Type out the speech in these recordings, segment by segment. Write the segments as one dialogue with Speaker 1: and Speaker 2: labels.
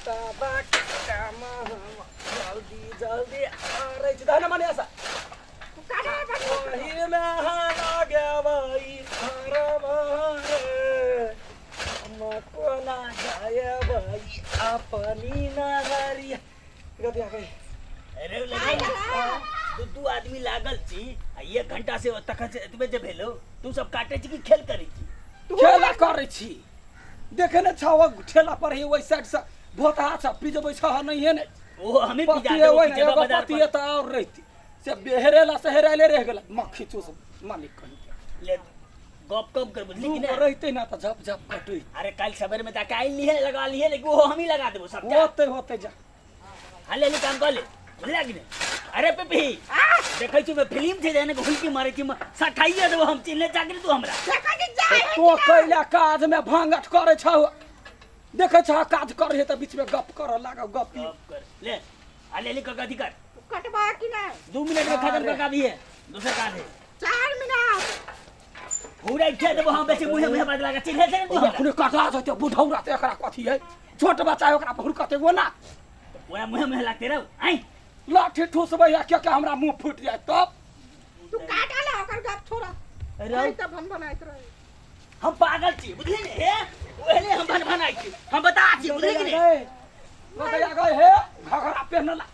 Speaker 1: आता बाकी काम जल्दी जल्दी अरे धान माने असा वही में लगे भाई मको ना जाए भाई अपनी नगरी गदिया गई
Speaker 2: अरे लगे दू आदमी लागल छी आ 1 घंटा से तक एतबे जे भेलो तू सब काटे छी कि खेल करै छी
Speaker 1: खेला करे छी देखे न छाव ठेला पर ही ओइ साइड से भोता छ पिजबै छ नहीं है ने
Speaker 2: ओ हमें पिजा
Speaker 1: पति
Speaker 2: दे
Speaker 1: ओइ
Speaker 2: जगह
Speaker 1: एगो
Speaker 2: बाजार
Speaker 1: पति त और रहती से बेहरेला सहराले रह गेल मक्खी चूस मालिक कहि
Speaker 2: ले गप कम कर बुझली कि
Speaker 1: तू
Speaker 2: नहीं
Speaker 1: रहते ना त झप झप कटई
Speaker 2: अरे कल सवेरे में जाके आई लिए लगा लिए लेकिन वो हम ही लगा देबो सब
Speaker 1: होते होते जा
Speaker 2: हाले काम कर ले बुझला कि नहीं अरे पेपी देखै छी मैं फिल्म छे जाने को हुलकी मारे छी सठाइए देबो हम चिन्ह चाकरी तू हमरा
Speaker 1: तो कैला काज में भांगट करे छ देखे छ काज करे त बीच में गप कर लाग गप
Speaker 2: कर ले हाले ले कथि कर
Speaker 3: कटवा कि ना
Speaker 2: 2 मिनट में खत्म कर का भी है दूसरा काम है
Speaker 3: 4 मिनट
Speaker 2: पूरा इच्छा देबो हम बेचे मुहे मुहे बात लगा चिन्ह से तू हमरा
Speaker 1: कुने कटा छ त बुढ़ौरा त एकरा कथि है छोट बच्चा ओकरा बहुत कते वो ना
Speaker 2: ओया मुहे मुहे लागते रहो आई
Speaker 1: लाठी ठुसबै या क्या हमरा मुंह फूट जाए तब
Speaker 3: तू काटा ले ओकर गप छोड़ा
Speaker 2: अरे
Speaker 3: त भन बनाइत रहे
Speaker 2: हम पागल छी बुझली ने हे ओहले हम भन भनाई छी हम बता छी बुझली कि नहीं
Speaker 1: गया गए हे घघरा पहनला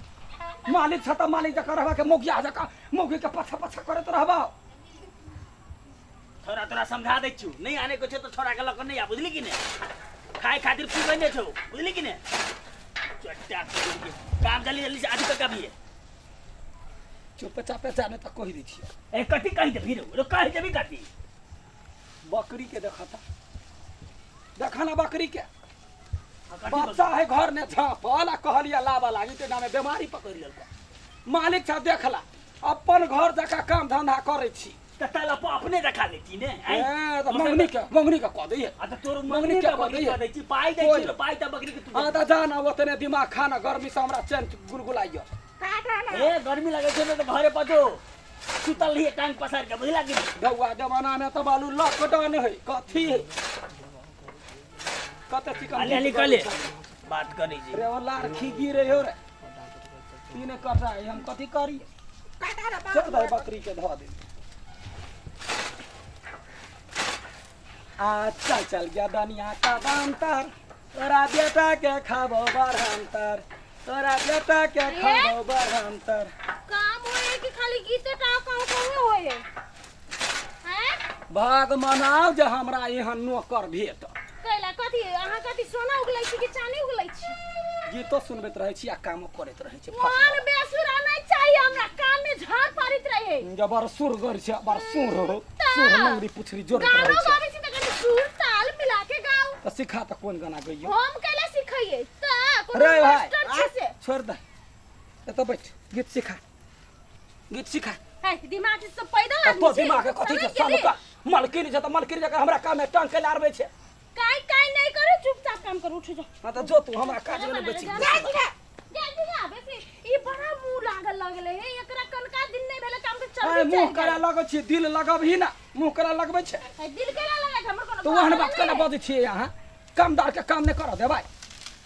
Speaker 1: मालिक छ त मालिक जका रहबा के मोगिया जका मोगी के पछा पछा करत रहबा
Speaker 2: थोड़ा थोड़ा समझा दे छु नहीं आने को छे तो छोड़ा के लक नहीं आ बुझली कि नहीं खाए खातिर पीबे ने छौ बुझली कि नहीं चट्टा काम जल्दी जल्दी से आदि तक का भी है
Speaker 1: चुप चापे जाने तक कहि दी छी
Speaker 2: ए कथि कहि दे फिर रो कहि देबी कथि
Speaker 1: बकरी के देखा ना बकरी के बच्चा है घर ने झापल आ कहलिया लावा लागी ते नामे बीमारी पकड़ लेलक मालिक छ देखला अपन घर जका काम धंधा करे छी
Speaker 2: त ताला अपने रखा लेती ने
Speaker 1: ए त मंगनी का कह दई
Speaker 2: आ त तोर मंगनी के बकरी दे छी पाई दे छी पाई त बकरी के तू
Speaker 1: आ त जाना ओतने दिमाग खाना गर्मी से हमरा चैन गुलगुलाइयो
Speaker 3: काटा ना
Speaker 2: ए गर्मी लगे छे त घरे पजो सुतल ही टांग पसार के बुझला कि
Speaker 1: गौआ जमाना में त बालू लॉकडाउन है कथी है कते चिकन
Speaker 2: अले अले कले बात करी जी
Speaker 1: रे लार खीगी रे हो रे तीने कटा है हम कथी करी
Speaker 3: काटा रे
Speaker 1: चल दे बकरी के ध दे आ चल चल गया दुनिया का बांतर तोरा बेटा के खाबो बरहंतर तोरा बेटा के खाबो बरहंतर
Speaker 3: काम होए कि खाली गीते टा काम होए हैं
Speaker 1: भाग मनाओ जे हमरा यहाँ नौकर भेट
Speaker 3: कैला कथि अहाँ कथि सोना उगलै छी कि चांदी उगलै छी
Speaker 1: गीतो सुनबैत रहै छी आ कामो करैत रहै छी
Speaker 3: मन बेसुरा नहीं चाहिए हमरा काम में झाड़ पारित रहे
Speaker 1: जबर सुर गर छै बर सुर नंगरी पुछरी जोरत रहै
Speaker 3: गाना
Speaker 1: छै
Speaker 3: गाबै छी त कनी सुर ताल मिला के गाओ
Speaker 1: त सिखा त कोन गाना गइयो
Speaker 3: हम कैला सिखाइए त
Speaker 1: रे भाई
Speaker 3: मास्टर छी से
Speaker 1: छोड़ दे एत बैठ गीत सिखा
Speaker 3: है दिमाग से पैदा
Speaker 1: तो
Speaker 3: आदमी
Speaker 1: दिमाग कथी छै सब का मलकिन छै त मलकिन जका हमरा काम में टांग के लारबै छै
Speaker 3: काई नहीं करे चुपचाप काम कर उठ जा
Speaker 1: हां त जो तू हमरा काज में बेची
Speaker 3: जल्दी ना बेसी ई बड़ा मुंह लागल है एकरा कनका दिन नहीं भेले काम के चल
Speaker 1: मुंह करा लगै छी दिल लगबही ना मुंह करा लगबै छै
Speaker 3: दिल केला लगा हमर कोनो
Speaker 1: तू ओहन बात केना बजै छी यहाँ कामदार के काम नहीं कर दे भाई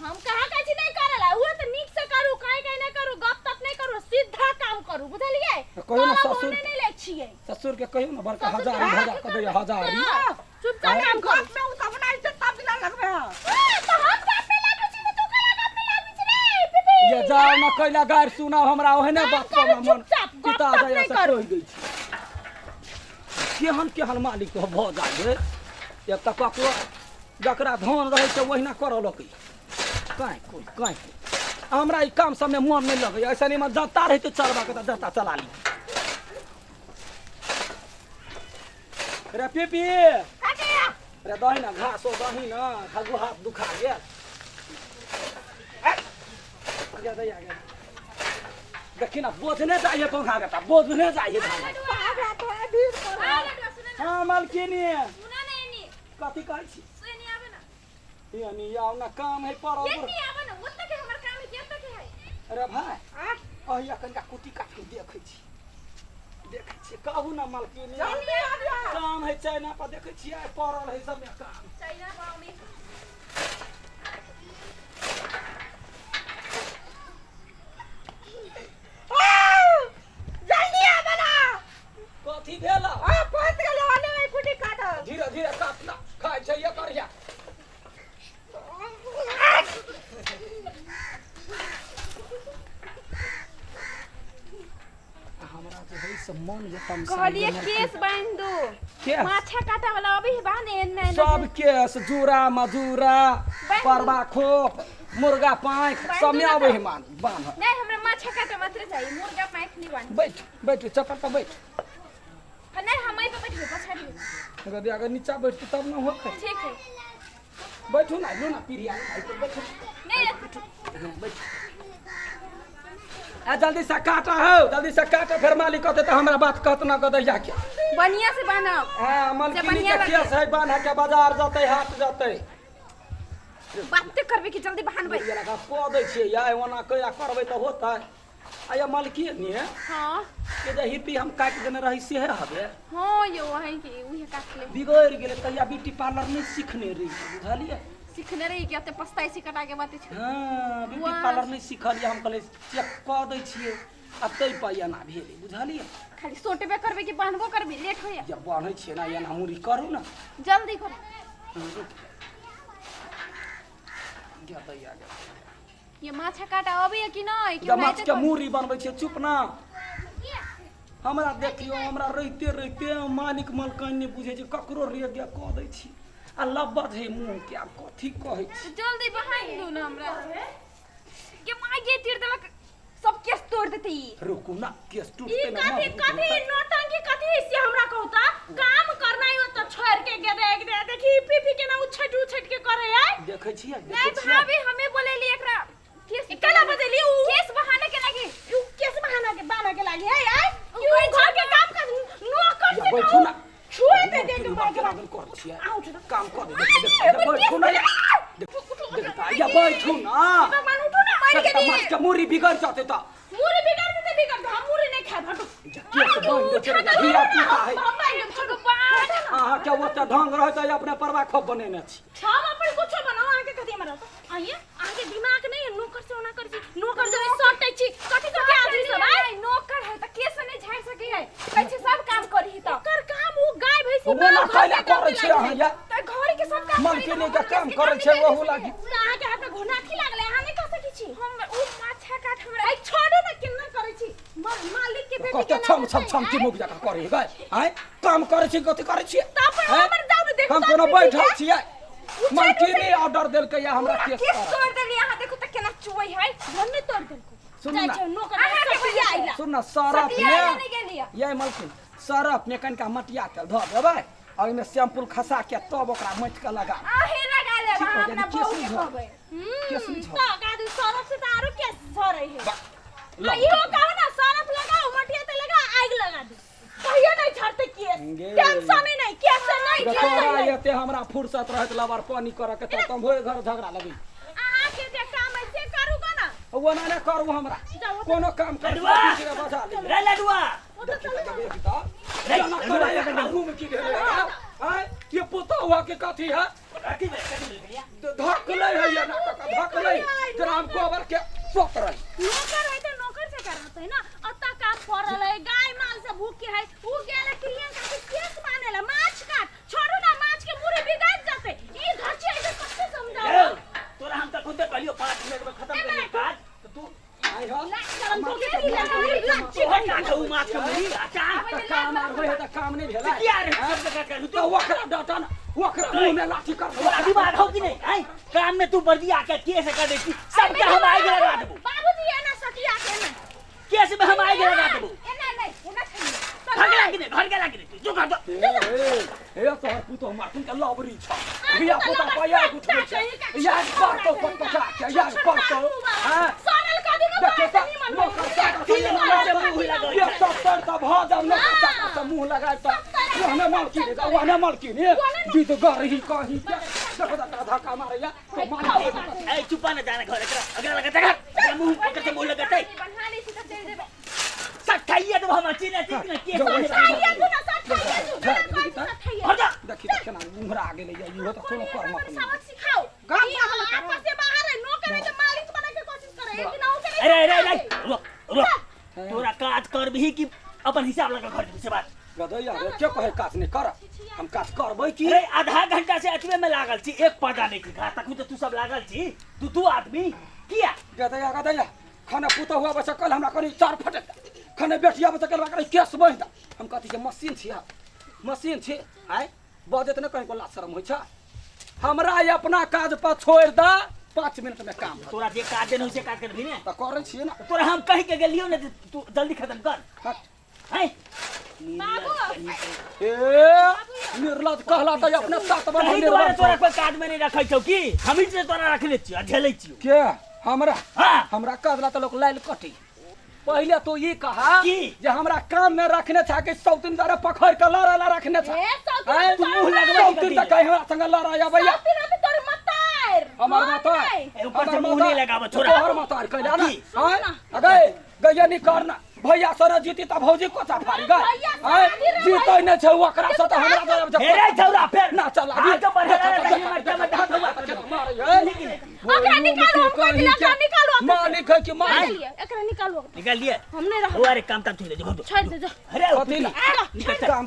Speaker 3: हम कहा कहै नहीं करला वो तो नीक से करू काई नहीं करू गप तक नहीं करू सीधा काम करू बुझलिए
Speaker 1: कहियो ना ससुर
Speaker 3: नहीं ले छिए
Speaker 1: ससुर के कहियो ना बड़का हजार भजा क दे हजार
Speaker 3: चुपचाप काम कर मैं उ सब नहीं इज्जत तब दिला लगबे तो हम बाप पे लागू छी तू कला गप पे लागू छी रे पिपी
Speaker 1: ये जाओ ना कैला गार सुना हमरा ओहने बात पर मन पिता जाया से कहि दै छी केहन मालिक तो भ जाए एक त ककरो जकरा धन रहे छै ओहिना कर लकै काई हमरा ई काम सब में मन नहीं लगे ऐसा नहीं में जता रहे तो चलबा के जता चला ली रे पीपी रे दही ना घास हो दही ना हगु हाथ दुखा गया देखी ना बोझने चाहिए पंखा का बोझने चाहिए हाँ मालकिनी कथी कहै छी यानी आओ ना काम है पर अरे भाई अहिया कनिका कुटी काट के देखै छी कहू ना मालकिनी काम है चाइना पर देखै छियै पड़ल है सब में काम से मन ये तम
Speaker 3: कहलिए केस बांध दो
Speaker 1: केस?
Speaker 3: माछा काटा वाला अभी बांधे नहीं
Speaker 1: सब केस जूरा मजूरा
Speaker 3: बांध-
Speaker 1: परवा खोप मुर्गा पाँख
Speaker 3: बांध
Speaker 1: सब में
Speaker 3: दो ना
Speaker 1: आवे
Speaker 3: तो।
Speaker 1: है मान बांध
Speaker 3: नहीं हमरा माछा काटा मात्र चाहिए मुर्गा पैक नहीं बांध
Speaker 1: बैठ बैठ चप्पल पर बैठ
Speaker 3: नहीं हम पे बैठिए पछाड़ी
Speaker 1: अगर अगर नीचा बैठ तब ना होता
Speaker 3: ठीक है
Speaker 1: बैठो ना लो ना पीरिया बैठो
Speaker 3: नहीं
Speaker 1: बैठ आ जल्दी से काटा हो जल्दी से काटा फिर मालिक कहते तो हमरा बात कहत ना कदे जाके
Speaker 3: बढ़िया से बांधो
Speaker 1: हां मलकिनी
Speaker 3: बढ़िया
Speaker 1: के
Speaker 3: लगे।
Speaker 1: केस है बांध के बाजार जाते हाट जाते
Speaker 3: बात करबे कि जल्दी बांधबे
Speaker 1: ये लगा को दै छियै या ओना कया करबै त होतै आया मलकिनी
Speaker 3: हां
Speaker 1: के जे हिप्पी हम काट देने रही से हबे
Speaker 3: हां यो है कि उहे काट ले
Speaker 1: बिगड़ गेले तैया ब्यूटी पार्लर नहीं सीखने रही बुझलिए
Speaker 3: सीखने रही कि अते पछताई से कटा के बात छै
Speaker 1: हाँ ब्यूटी
Speaker 3: वाह।
Speaker 1: पार्लर नहीं सीखलिए हम कहले चेक कऽ दै छियै आ तै पाइया ना भेलै बुझलिए
Speaker 3: खाली सोटेबे करबे कि बांधबो करबे लेट होया
Speaker 1: जब बान्है छियै ना एना मुरी करू ना
Speaker 3: जल्दी कर
Speaker 1: क्या दैया गे
Speaker 3: ये माछा काटा अबे कि नहीं कि
Speaker 1: जब माछ के मुरी बनबै छियै चुप ना हमरा देखियो हमरा रहिते रहिते मालिक मलकान ने बुझे जे ककरो रे गे कऽ दै छी आ लब्बद है मुंह के आब कथी कहै छी
Speaker 3: जल्दी बहाई दो ना हमरा ये माय ये तीर देलक सब केस तोड़ देती
Speaker 1: रुकू ना केस
Speaker 4: ई
Speaker 1: टूटते ना
Speaker 4: कथी कथी नौटंकी कथी से हमरा कहता काम करना ही तो छोड़ के गे देखी पीपी के ना उछट उछट के करे है
Speaker 1: देखै छियै
Speaker 3: नहीं
Speaker 1: देखै छियै
Speaker 3: भाभी हमें बोलेली एकरा केस
Speaker 4: केना बतेली उ
Speaker 3: केस बहाने के लगी
Speaker 4: उ केस बहाना के बाना के लागी है यार क्यों घर के काम कर नौकर से
Speaker 1: बैठू ना
Speaker 4: छुए दे दे के
Speaker 1: बात
Speaker 4: बात
Speaker 1: कर छियै
Speaker 4: आउट
Speaker 1: काम कर दे बैठू ना देखता या बैठू ना
Speaker 4: मन उठो ना मार के
Speaker 1: माछ के मुरी बिगड़ जाते त
Speaker 4: मुरी बिगाड़ देते बिगाड़ हम मुरी नहीं खाए हटो
Speaker 1: केस बंद दे चले हीरा टूटा है
Speaker 3: भगवान
Speaker 1: अहाँ के ओते ढंग रहत है अपने परवा खप बनेने छी
Speaker 4: हम अपन कुछ बनाओ आके कथी हमरा तो आइए आगे दिमाग नहीं है नौकर से ओना कर छी नौकर जो सटै छी कथी तो के आदमी सब है
Speaker 3: नौकर है त केस नहीं झाड़ सके है कैसे सब काम करी त
Speaker 4: ओकर काम उ गाय भैंसी
Speaker 1: वो ना कैला करै छै अहाँ या
Speaker 3: त घर के सब काम
Speaker 1: मलकिनी के काम करै छै ओहु लागी
Speaker 4: अहाँ के हाथ में घोना की लागले अहाँ नहीं कह सकै छी
Speaker 3: हम उ माछा काट हमरा
Speaker 4: आई छोड़ो ना केना करै छी मालिक के बेटी
Speaker 1: कते
Speaker 4: के
Speaker 1: छम छम छम की मुख जका करे गए हैं काम करे छी कथी करे छी
Speaker 4: तब हमर जाऊ ने देखो
Speaker 1: हम कोनो बैठल छियै मलकिनी ऑर्डर देल के या हमरा केस
Speaker 3: केस
Speaker 1: कर
Speaker 3: तोड़ देली अहाँ देखो त केना चुवै है
Speaker 4: धन्य तोड़ देलको
Speaker 1: सुन
Speaker 4: जाय
Speaker 1: ना
Speaker 4: छै नौकर
Speaker 3: अहाँ के
Speaker 4: सटिया
Speaker 3: बजा
Speaker 4: आइला
Speaker 1: सुन ना सरफ
Speaker 3: सतिया
Speaker 1: में
Speaker 3: नहीं गेलिया
Speaker 1: ये मलकिन सरफ में कनिका मटिया तेल धऽ देबै आ ओहिमे शैम्पूल खसा के तब ओकरा मटि के लगा
Speaker 3: आहे लगा ले
Speaker 1: ठीक हो
Speaker 3: अपना
Speaker 1: जाएगी,
Speaker 3: बहू
Speaker 1: केस
Speaker 3: के
Speaker 1: नहीं
Speaker 3: कहबै
Speaker 1: केस नहीं
Speaker 4: ता गादू सरफ से तो आरो केस झरै है
Speaker 1: झड़
Speaker 4: इहो कहो ना सरफ लगाओ मटिया ते लगा आग लगा दे कहियो नहीं छाड़ते केस
Speaker 1: गे।
Speaker 4: टेंशन ही नहीं केस से नहीं
Speaker 1: तोरा
Speaker 4: छाड़ते
Speaker 1: एते हमरा फुर्सत रहत लबर पानी करे के त तुम होय घर झगड़ा लगी
Speaker 4: अहाँ के जे काम है से करू का ना
Speaker 1: वो ना ने करू हमरा कोनो काम कर
Speaker 2: लडुआ!
Speaker 1: बजा ले
Speaker 2: रे लडुआ
Speaker 1: घूम की है ये पोता हुआ के कथी है धक ले है ये ना धक ले जरा हम गोबर के पोत रही
Speaker 4: नौकर है तो नौकर से करत है ना अत्ता काम करल है गाय माल से भूखे है उ गेले क्लियन का केस मानेला माछ काट छोड़ू ना माछ के मुरे बिगाड़ जाते ई धची है कैसे समझाओ
Speaker 2: तोरा हम त खुदे कहलियो 5 मिनट में खत्म कर काज
Speaker 1: तो तू आई हो
Speaker 4: चलन तो के लगा
Speaker 2: तोहर काटू माछ के मुरी अचान
Speaker 1: काम होय है त काम नहीं भेला
Speaker 2: क्या रे सब जगह कर
Speaker 1: तो वखरा डटन वखरा मुंह में लाठी कर
Speaker 2: तोरा दिमाग हो कि नहीं हैं काम में तू बर्दी आके केस कर देती सब के हम आगे लगा देबो
Speaker 4: बाबूजी है ना सटिया के ना
Speaker 2: केस में हम आगे लगा देबो
Speaker 3: एना नहीं एना
Speaker 2: घर के लागी नहीं घर के लागी नहीं जो कर दो
Speaker 1: ए तोहर पुतो मारतुन के लबरी छ बिया पोता पाया गुठबे छ या पातो पटका के या पातो हां
Speaker 4: सरल का दिन
Speaker 1: देखे त नौकर चाकर ये सत्तर त भ जब नौकर चाकर से मुंह लगाए त वहने मालकी ने बीत गरही कही के देखो त धक्का मारे या तो मार
Speaker 2: ए चुपा न जाना घर एकरा अगला लगा तक मुंह पकड़ के मुंह लगाते
Speaker 3: बन्हा ली त चल देबे
Speaker 2: सठाइए तो हम चीना ठीक ना केस
Speaker 4: सटिया तू ना सटिया
Speaker 2: हट जा
Speaker 1: देखि त केना उमरा आगे ले जाई हो त कोनो कर्म कोनी
Speaker 4: सबक सिखाओ
Speaker 1: काम
Speaker 4: ये आपस से बाहर है नौकर है तो मालिक बने के कोशिश करे एक दिन होके
Speaker 2: अरे अरे अरे रुक रुक तोरा काज कर भी कि अपन हिसाब लगा घर से बात
Speaker 1: गदैया रे के कहे काज नहीं कर हम काज करबै की
Speaker 2: अरे आधा घंटा से अतवे में लागल छी एक पता नहीं की घात तक तू सब लागल छी तू आदमी किया
Speaker 1: गदैया खाना पुतो हुआ बस कल हमरा कनी चार फटक खने बेटिया बच्चा करवा कर केस बहि दा हम कहती जे मशीन छी आय बजे त न कहीं को लाज शरम होइ छ हमरा ये अपना काज पर छोड़ दा 5 मिनट में काम
Speaker 2: तोरा जे काज देन होय से काज कर भी ने
Speaker 1: त करे छी ना
Speaker 2: तोरा हम कहि के गेलियो ने तू जल्दी खत्म कर
Speaker 1: हट।
Speaker 2: हैं
Speaker 4: बाबू
Speaker 1: ए निर्लज कहला त अपने साथ बन
Speaker 2: कहीं तोरा तोरा कोई काज में नहीं रखै छौ की हम ही से तोरा रखले छी झेलै छी
Speaker 1: के हमरा
Speaker 2: हां
Speaker 1: हमरा काजला त लोग लाइल कटी पहले तो ये कहा
Speaker 2: की?
Speaker 1: जे हमरा काम में रखने था कि सौतिन द्वारा पकड़ के लड़ा रखने था
Speaker 4: ए सौतिन
Speaker 1: तू मुंह लगवा सौतिन त कहीं हमरा संग लड़ा भैया
Speaker 4: तोर मतार
Speaker 1: हमार माता
Speaker 2: ऊपर से मुंह नहीं लगाव छोरा
Speaker 1: तोहर माता कहला ना
Speaker 4: की?
Speaker 1: हां अगे गया नहीं करना भैया सर जीती त भौजी कोचा फाड़ी गए हां जीतै न छै ओकरा से त हमरा जब
Speaker 2: हेरे छौरा फेर
Speaker 1: ना चला
Speaker 2: आ तो बढ़े
Speaker 4: ओकरा निकालो हम कर दिला का निकालो
Speaker 1: मालिक है कि मालिक
Speaker 4: एकरा निकालो
Speaker 2: निकाल लिए
Speaker 4: हम नहीं रह
Speaker 2: अरे काम तब ठीक है
Speaker 4: छोड़ दे जा
Speaker 2: अरे
Speaker 1: कथी ना काम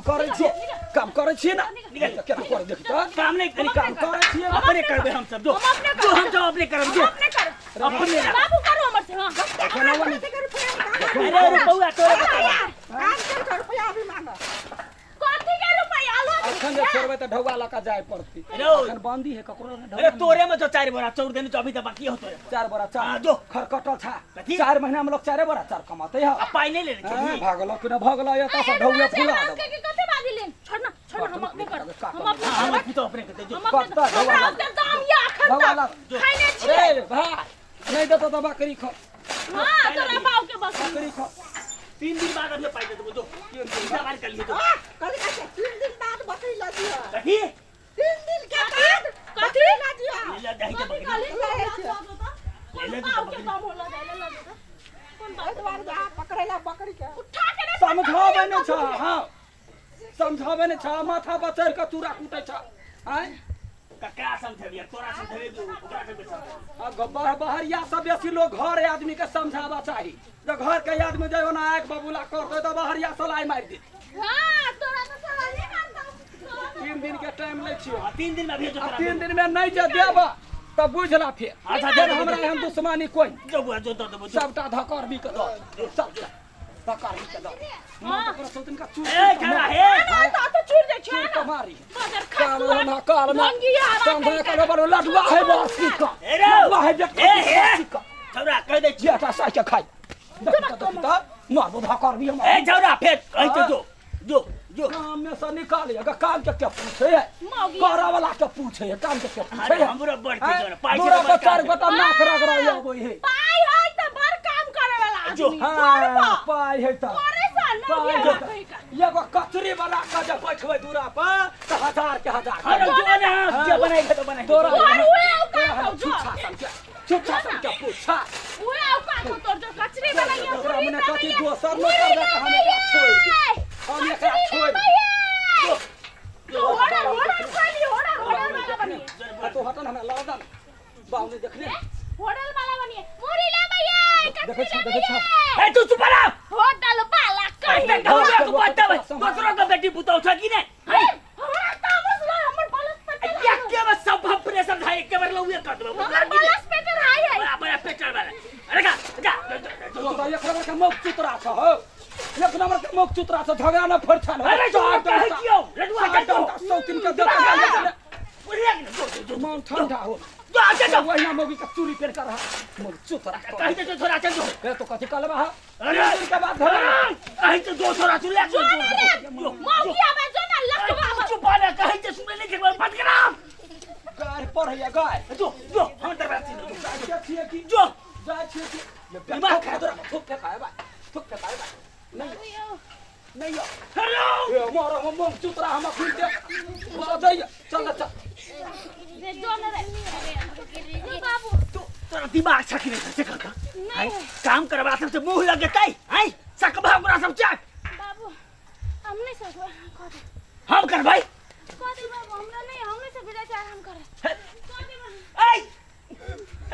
Speaker 1: करे छी ना केना कर देख त
Speaker 2: काम नहीं करी
Speaker 1: काम करे छी
Speaker 2: अपने करबे हम सब जो हम सब अपने करब जो
Speaker 4: अपने कर
Speaker 2: अपने
Speaker 4: बाबू करो हमर से हां
Speaker 1: केना वाली
Speaker 2: अरे रुपया तोरे
Speaker 3: काम कर रुपया अभी मांगो
Speaker 4: कथी के रुपया लो
Speaker 1: अखन जे छोड़बे त ढौआ लका जाय पड़ती
Speaker 2: अरे
Speaker 1: अखन बंदी है ककरो ने
Speaker 2: अरे तोरे में तो 4 बोरा चौर देने तो अभी तक बाकी हो तोरे
Speaker 1: 4 बड़ा
Speaker 2: हाँ,
Speaker 1: 4
Speaker 2: जो।
Speaker 1: खरकटल था
Speaker 2: कथी?
Speaker 1: 4 महीना में लोग 4 बड़ा 4 कमाते है
Speaker 2: अब पाई नहीं ले रहे
Speaker 1: भागलो कि न भागलो ये त ढौआ फुला दो
Speaker 4: के कथी बाजी लेन छोड़ना हम अपने कर हम अपने
Speaker 2: हम तो अपने करते जो
Speaker 4: हम अपने
Speaker 1: कत्ता ढौआ
Speaker 4: हमरा दाम या
Speaker 1: ढौआ
Speaker 4: खत्ता
Speaker 1: लगा
Speaker 4: खाइने छी
Speaker 1: अरे भाई नहीं देतो त बकरी खो
Speaker 4: हां तोरा बाऊ के बस
Speaker 1: बकरी खो
Speaker 2: 3 दिन बाद हमने पाई दे जो सवाल कर लिए तो
Speaker 3: कल का 3 दिन बाद बकरी ला दिया
Speaker 2: कथी
Speaker 3: 3 दिन के बाद
Speaker 4: कथी
Speaker 3: ला दिया
Speaker 2: ले ले दही तो बकरी
Speaker 4: ले ले बाऊ के काम होला ले ले कौन बात
Speaker 3: द्वार जा पकड़ेला बकरी के
Speaker 4: उठा के ना
Speaker 1: समझावे न छ हां समझावे न छ माथा पर चढ़ के तूरा कूटे छ हैं
Speaker 2: ककरा समझबिया तोरा समझबे जो ओकरा से बेसा
Speaker 1: बहरिया सब बेसी लोग घर आदमी के समझावा चाही जब घर के आदमी जो ना एक बबूला करते तो बहरिया सलाई मार दे
Speaker 4: हां तोरा तो साला नहीं मानता
Speaker 1: 3 दिन के टाइम ले छियो
Speaker 2: 3 दिन में भेजो
Speaker 1: 3 दिन में नहीं जे देब तब बुझला फिर
Speaker 2: अच्छा,
Speaker 1: फिर हमरा हम दुश्मनी कोई
Speaker 2: जो बुआ जो दो
Speaker 1: सबटा धकर भी के दो सब धकर भी के दो मां तो सोतिन का चूर
Speaker 2: ए खड़ा है
Speaker 4: ना तो छूट दे
Speaker 1: चूर
Speaker 4: छोड़
Speaker 1: मारी
Speaker 4: मगर
Speaker 1: काल
Speaker 4: खसुआ
Speaker 1: ना काल ना
Speaker 4: मंगिया
Speaker 1: संगे का बड़ो लडवा है बस की का
Speaker 2: ए रे
Speaker 1: लडवा है
Speaker 2: ए
Speaker 1: का
Speaker 2: छौरा कह दे
Speaker 1: जेटा साके खाई देखता मार धकर भी हम
Speaker 2: ए छौरा फेर कह तो जो जो
Speaker 1: काम में से निकालिएगा काम के क्या पूछे है
Speaker 4: मौगी
Speaker 1: करा वाला के पूछे है काम के क्या पूछे
Speaker 2: अरे
Speaker 1: है
Speaker 2: हमरो बढ़ के जो पाई
Speaker 1: दूरा पर 4 गोटा नाक रगड़ा जाबो है
Speaker 4: पाई है तो बड़ काम करे वाला
Speaker 2: जो,
Speaker 4: आदमी
Speaker 1: हां पाई है त
Speaker 4: करे सन ना
Speaker 1: पाई
Speaker 4: ये
Speaker 1: है त एगो कचरी वाला का जब बैठबै दूरा पर त 1000 के 1000
Speaker 2: अरे जो ना जे बनाई तो बनाई
Speaker 1: तोरा
Speaker 4: और हुए औका जो
Speaker 1: छुच्छा सन के पूछा
Speaker 4: हुए औका को तोर जो कचरी बनाई है
Speaker 1: ओकरा मने कथी दोसर न करबे त हम एकरा छोड़ दे हम एकरा छोड़ दे
Speaker 4: होड़ा वाला बनिए
Speaker 1: तो हटन हमरा लड़दा बाउने देखले
Speaker 4: होटल वाला बनिए मुरी ले भैया
Speaker 1: देखै छ
Speaker 2: ए तू चुप रह
Speaker 4: होटल वाला
Speaker 2: कहीं
Speaker 4: कहीं
Speaker 2: ढौरा को बतावे दूसरों का बेटी पुतौ छ कि नहीं हाय
Speaker 4: हमरा तामस ला हमर बलस पे
Speaker 2: या के बस सब अपने समझाए एक बार लउए कर दबो
Speaker 4: हमर बलस पे हाय है
Speaker 2: बड़ा पेटर वाला अरे का जा
Speaker 1: तो त एक नंबर के मुख चुतरा छ हो एक नंबर के मुख चुतरा छ झगड़ा न फरछन
Speaker 2: अरे जो कह कियो रडुआ का तो
Speaker 1: सौतिन के देता
Speaker 2: बुढ़िया जो
Speaker 1: मन ठंडा हो
Speaker 2: जो आके जो
Speaker 1: वही ना मोगी का चूरी पेड़ कर रहा मुख चुतरा
Speaker 2: कहीं तो थोड़ा चल जो
Speaker 1: ए तो कथी कलबा है
Speaker 2: अरे
Speaker 1: दिन के बाद घर
Speaker 2: कहीं तो दो थोड़ा चल ले जो
Speaker 4: मौगिया में जो ना लटवा
Speaker 2: चुप आ कहीं तो सुने नहीं के फट करा
Speaker 1: गाय पर है गाय
Speaker 2: जो हम दरबाती जो
Speaker 1: क्या छिए की
Speaker 2: जो
Speaker 1: जाय छिए की
Speaker 2: दिमाग खा दो
Speaker 1: थुक के खाए बा थुक के खाए बा नहीं हो
Speaker 2: हेलो
Speaker 1: ए मारो हम मुख चुतरा हम खुल दे बजाइए चल चल
Speaker 4: दे जो ना रे बाबू
Speaker 2: तोरा दिमाग छकी नहीं से काका हाय काम करवा सबसे मुंह लग गई हाय सक भागरा सब चक
Speaker 4: बाबू हमने से कर
Speaker 2: हम कर भाई
Speaker 4: दे बाबू हमने से बिना चाह हम करे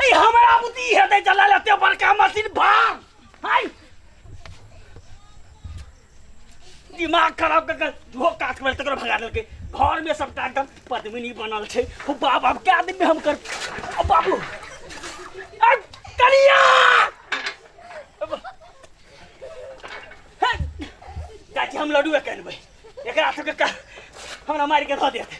Speaker 2: ए हमरा बुद्धि है दे चला लेते बड़का मशीन भाग हाय दिमाग खराब कर जो काट कर तक भगा देलके घर में सबटा एकदम पद्मिनी बनल छै ओ बाप अब क्या दिन में हम कर ओ बाबू करिया चाची हम लड्डू कहने भाई एक हाथ के का हमरा मार के धो देते